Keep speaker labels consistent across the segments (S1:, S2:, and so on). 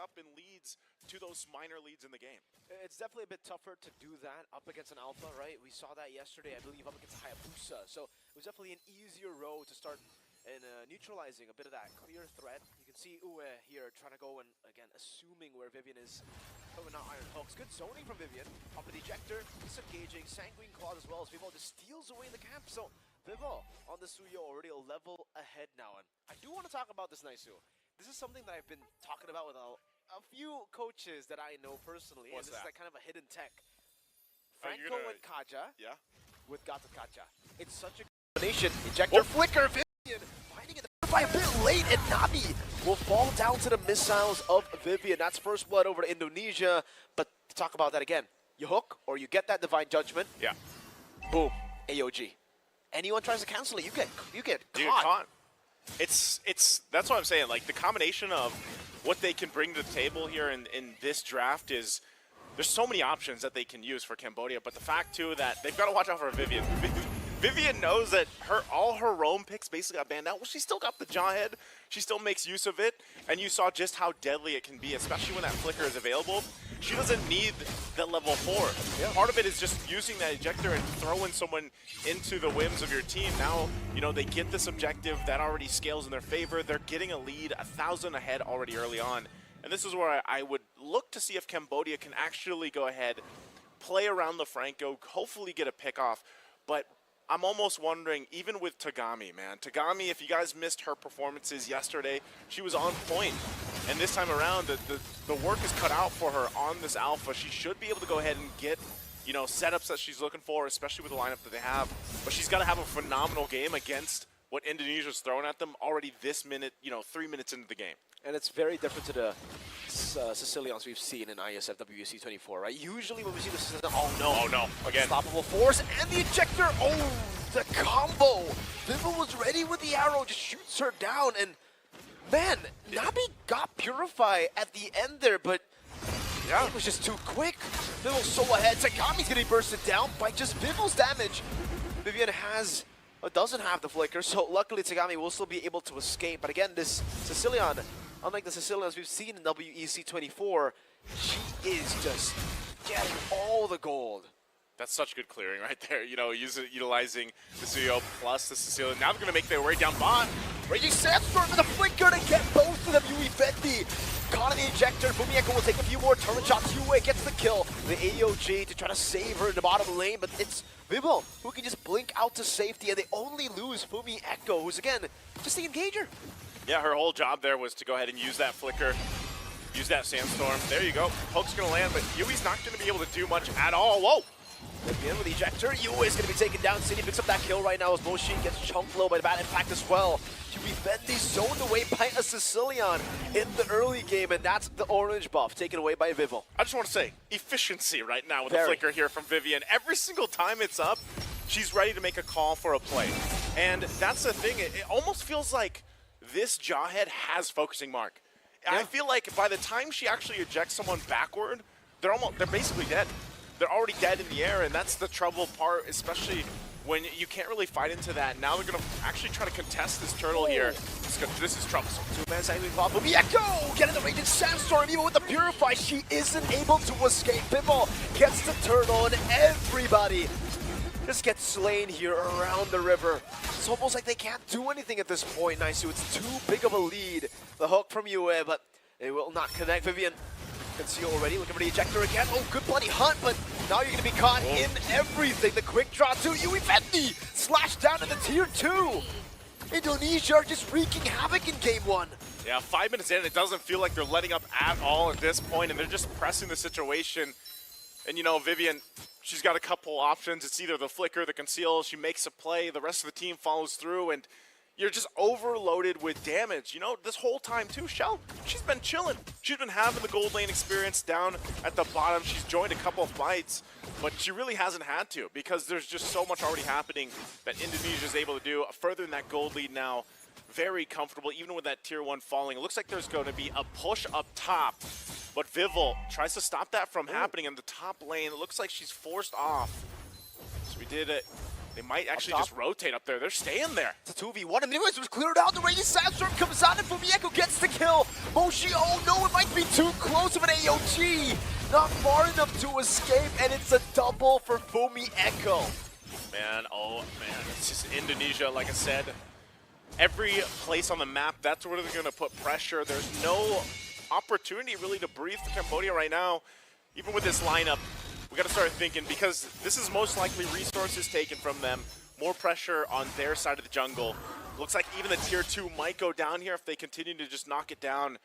S1: up in leads to those minor leads in the game.
S2: It's definitely a bit tougher to do that up against an alpha, right? We saw that yesterday, I believe, up against a Hayabusa. So it was definitely an easier road to start in neutralizing a bit of that clear threat. You can see Ue here trying to go and, again, assuming where Vivian is. Oh, not Iron Hooks. Good zoning from Vivian. Up with the ejector, disengaging. Sanguine Claws as well as Vivo just steals away the camp. So Vivo on the Suyo already a level ahead now. And I do want to talk about this Naisu. This is something that I've been talking about with a few coaches that I know personally.
S1: What's
S2: and this
S1: that?
S2: is like kind of a hidden tech.
S1: Are you
S2: Franco
S1: gonna-
S2: and Kaja
S1: Yeah.
S2: with Gata Kaja. It's such a combination. Ejector flicker. Vivian finding it by a bit late, and Nabi will fall down to the missiles of Vivian. That's first blood over to Indonesia. But to talk about that again, you hook or you get that divine judgment.
S1: Yeah.
S2: Boom. AOG. Anyone tries to cancel it, you get
S1: Dude,
S2: caught.
S1: It's that's what I'm saying. Like the combination of what they can bring to the table here in this draft is there's so many options that they can use for Cambodia, but the fact too that they've got to watch out for Vivian. Vivian knows that all her roam picks basically got banned out. Well, she still got the Jawhead. She still makes use of it, and you saw just how deadly it can be, especially when that flicker is available. She doesn't need that level 4. Yeah. Part of it is just using that ejector and throwing someone into the whims of your team. Now, you know, they get this objective that already scales in their favor. They're getting a lead 1,000 ahead already early on. And this is where I would look to see if Cambodia can actually go ahead, play around the Franco, hopefully get a pick off. But I'm almost wondering, even with Tagami, man. Tagami, if you guys missed her performances yesterday, she was on point. And this time around, the work is cut out for her on this alpha. She should be able to go ahead and get, you know, setups that she's looking for, especially with the lineup that they have. But she's got to have a phenomenal game against what Indonesia's throwing at them already this minute, you know, 3 minutes into the game.
S2: And it's very different to the Sicilians we've seen in Iesf WC 24, right? Usually when we see the Sicilians, oh no,
S1: again.
S2: Unstoppable force and the ejector, oh, the combo. Vivo was ready with the arrow, just shoots her down, and man, Nabi got Purify at the end there, but yeah, it was just too quick. Vivo's so ahead, Tagami's getting bursted down by just Vivo's damage. Vivian doesn't have the flicker, so luckily Tagami will still be able to escape. But again, this Sicilian, unlike the Sicilians we've seen in WEC 24, she is just getting all the gold.
S1: That's such good clearing right there. You know, utilizing the Suyo plus the Sicilian. Now they're going to make their way down bot.
S2: Raging Sandstorm with a flicker to get both of them. Yui Fendi caught in the ejector. Fumieko will take a few more turret shots. Yue gets the kill. The AOG to try to save her in the bottom lane, but it's Vivo who can just blink out to safety, and they only lose Fumieko, who's again just the engager.
S1: Yeah, her whole job there was to go ahead and use that flicker, use that Sandstorm. There you go. Poke's going to land, but Yui's not going to be able to do much at all. Whoa!
S2: Again with the ejector, Yue is going to be taken down. City picks up that kill right now as Moshi gets chunked low by the bad impact as well. Yui Fendi zoned away by a Sicilian in the early game, and that's the orange buff taken away by Vivo.
S1: I just want to say, efficiency right now with the flicker here from Vivian. Every single time it's up, she's ready to make a call for a play. And that's the thing, it almost feels like this Jawhead has focusing mark. Yeah. I feel like by the time she actually ejects someone backward, they're basically dead. They're already dead in the air, and that's the trouble part, especially when you can't really fight into that. Now they're going to actually try to contest this turtle here. This is troublesome.
S2: Two-man cycling ball. Fumieko getting the Raging Sandstorm, even with the Purify, she isn't able to escape. Pitbull gets the turtle, and everybody just gets slain here around the river. It's almost like they can't do anything at this point, Naisu. It's too big of a lead. The hook from Yue, but it will not connect. Vivian conceal already, looking for the ejector again. Oh, good bloody hunt, but now you're going to be caught in everything. The quick draw too. Yui Fendi slashed down to the tier 2. Indonesia are just wreaking havoc in game 1.
S1: Yeah, 5 minutes in, it doesn't feel like they're letting up at all at this point, and they're just pressing the situation. And you know, Vivian, she's got a couple options. It's either the flicker, the conceal, she makes a play, the rest of the team follows through, and you're just overloaded with damage. You know, this whole time too, Shell, she's been chilling. She's been having the gold lane experience down at the bottom. She's joined a couple of fights, but she really hasn't had to because there's just so much already happening that Indonesia is able to do. Further in that gold lead now, very comfortable, even with that tier 1 falling. It looks like there's going to be a push up top, but Vival tries to stop that from happening in the top lane. It looks like she's forced off. So we did it. They might actually just rotate up there. They're staying there.
S2: It's a 2v1. And anyways, it was cleared out. The Raging Sandstorm comes out, and Fumieko gets the kill. Moshi, oh no, it might be too close of an AOG. Not far enough to escape, and it's a double for Fumi Echo.
S1: Man, oh man, it's just Indonesia, like I said. Every place on the map, that's where they're going to put pressure. There's no opportunity really to breathe for Cambodia right now. Even with this lineup, we got to start thinking, because this is most likely resources taken from them. More pressure on their side of the jungle. Looks like even the tier 2 might go down here if they continue to just knock it down.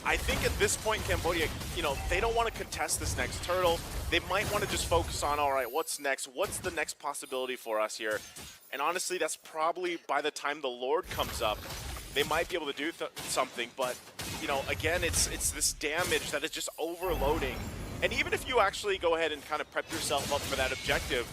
S1: I think at this point, Cambodia, you know, they don't want to contest this next turtle. They might want to just focus on, all right, what's next? What's the next possibility for us here? And honestly, that's probably by the time the Lord comes up, they might be able to do something. But, you know, again, it's this damage that is just overloading. And even if you actually go ahead and kind of prep yourself up for that objective,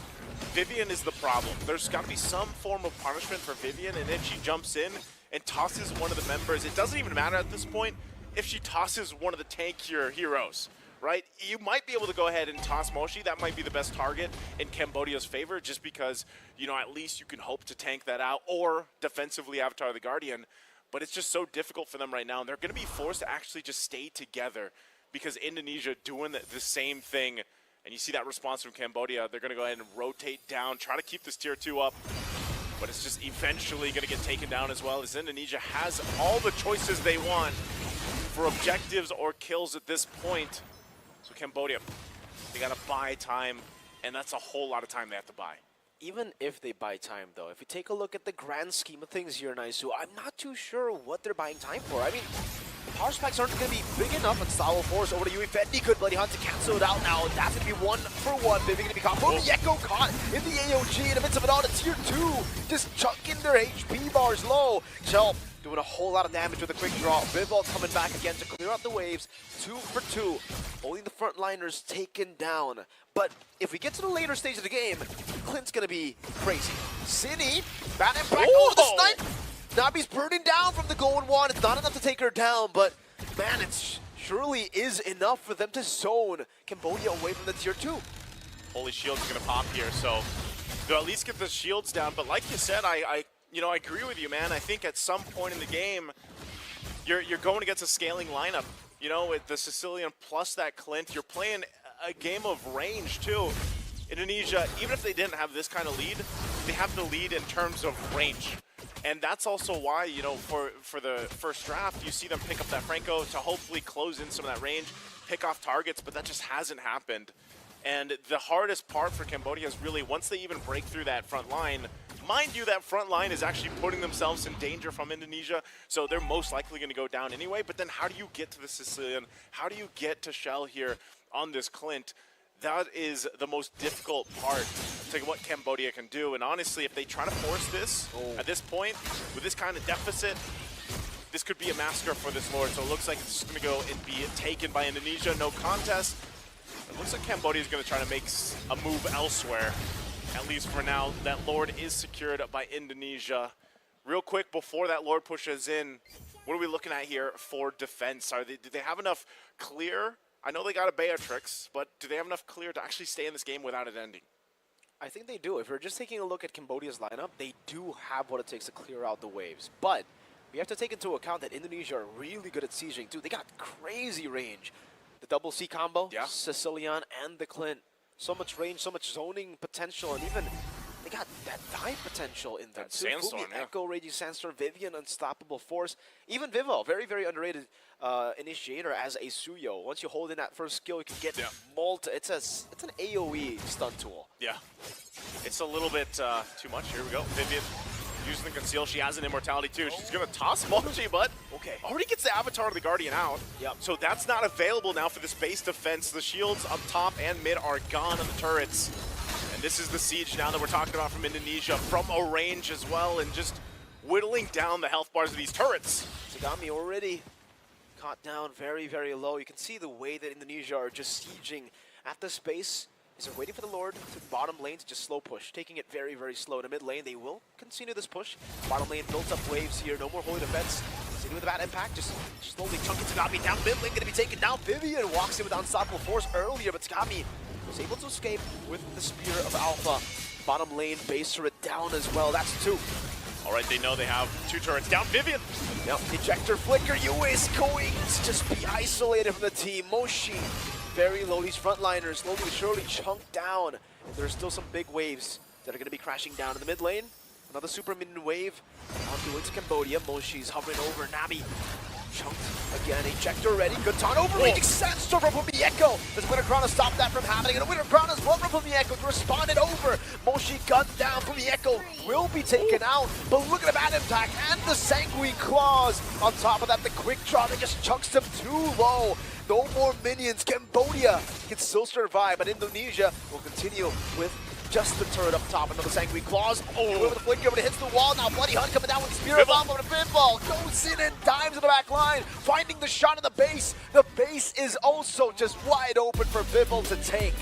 S1: Vivian is the problem. There's got to be some form of punishment for Vivian, and if she jumps in and tosses one of the members, it doesn't even matter at this point if she tosses one of the tankier heroes, right? You might be able to go ahead and toss Moshi. That might be the best target in Cambodia's favor, just because, you know, at least you can hope to tank that out or defensively Avatar the Guardian. But it's just so difficult for them right now, and they're going to be forced to actually just stay together because Indonesia doing the same thing. And you see that response from Cambodia. They're going to go ahead and rotate down, try to keep this tier 2 up. But it's just eventually going to get taken down as well, as Indonesia has all the choices they want for objectives or kills at this point. So Cambodia, they got to buy time, and that's a whole lot of time they have to buy.
S2: Even if they buy time, though, if you take a look at the grand scheme of things here in Isu, I'm not too sure what they're buying time for. I mean, power specs aren't going to be big enough, and Style Force over to Yui Fendi could Bloody Hunt to cancel it out now. That's going to be 1-for-1. Vivi going to be caught. Boom, Yeko caught in the AOG in the midst of it all. It's tier 2, just chucking their HP bars low. Chell doing a whole lot of damage with a quick draw. Vivol coming back again to clear out the waves. 2 for 2. Only the frontliners taken down. But if we get to the later stage of the game, Clint's going to be crazy. Cine, bad impact. Oh, the snipe! Nabi's burning down from the GAME-1. It's not enough to take her down, but man, it surely is enough for them to zone Cambodia away from the tier 2.
S1: Holy Shield's going to pop here, so they'll at least get the shields down. But like you said, I agree with you, man. I think at some point in the game, you're going against a scaling lineup. You know, with the Sicilian plus that Clint, you're playing a game of range too. Indonesia, even if they didn't have this kind of lead, they have the lead in terms of range. And that's also why, you know, for the first draft, you see them pick up that Franco to hopefully close in some of that range, pick off targets, but that just hasn't happened. And the hardest part for Cambodia is really once they even break through that front line. Mind you, that front line is actually putting themselves in danger from Indonesia, so they're most likely going to go down anyway. But then how do you get to the Sicilian? How do you get to Shell here on this Clint? That is the most difficult part to what Cambodia can do. And honestly, if they try to force this at this point, with this kind of deficit, this could be a massacre for this Lord. So it looks like it's just going to go and be taken by Indonesia. No contest. It looks like Cambodia is going to try to make a move elsewhere. At least for now, that Lord is secured by Indonesia. Real quick, before that Lord pushes in, what are we looking at here for defense? Do they have enough clear? I know they got a Beatrix, but do they have enough clear to actually stay in this game without it ending?
S2: I think they do. If we're just taking a look at Cambodia's lineup, they do have what it takes to clear out the waves. But we have to take into account that Indonesia are really good at sieging too. They got crazy range. The double C combo, yeah. Sicilian and the Clint. So much range, so much zoning potential, and even they got that dive potential in there.
S1: Sandstorm, yeah.
S2: Echo, Raging Sandstorm, Vivian, Unstoppable Force. Even Vivo, very, very underrated initiator as a Suyo. Once you hold in that first skill, you can get multi. It's an AoE stun tool.
S1: Yeah. It's a little bit too much. Here we go. Vivian using the conceal. She has an immortality too. She's going to toss Mochi, but already gets the Avatar of the Guardian out.
S2: Yep.
S1: So that's not available now for this base defense. The shields up top and mid are gone on the turrets. And this is the siege now that we're talking about from Indonesia, from a range as well, and just whittling down the health bars of these turrets.
S2: Sagami already caught down very, very low. You can see the way that Indonesia are just sieging at the space. They're waiting for the Lord to bottom lane to just slow push, taking it very, very slow. In the mid lane, they will continue this push. Bottom lane built up waves here, no more holy defense. City with a bad impact, just slowly chunking Tagami down. Mid lane gonna be taken down. Vivian walks in with Unstoppable Force earlier, but Tagami was able to escape with the Spear of Alpha. Bottom lane base turret down as well. That's 2.
S1: All right, they know they have 2 turrets down. Vivian.
S2: Yep, ejector flicker. US going to just be isolated from the team. Moshi very low. These frontliners slowly but surely chunked down. And there's still some big waves that are going to be crashing down in the mid lane. Another super minion wave onto into Cambodia. Moshi's hovering over. Nabi chunked again. Ejector ready. Good ton overreaching. Sandstorm from Mieko. Does Winter Crown to stop that from happening? And a Winter Crown as well from Mieko to respond it over. Moshi gunned down from Mieko. Will be taken out. But look at the bad impact and the Sanguine Claws. On top of that, the quick draw that just chunks them too low. No more minions. Cambodia can still survive, but Indonesia will continue with just the turret up top. Another Sanguine Claws. Oh, with the flicker, but it hits the wall. Now Bloody Hunt coming down with Spirit Bomb over the pinball. Goes in and dives in the back line. Finding the shot in the base. The base is also just wide open for Bibble to take.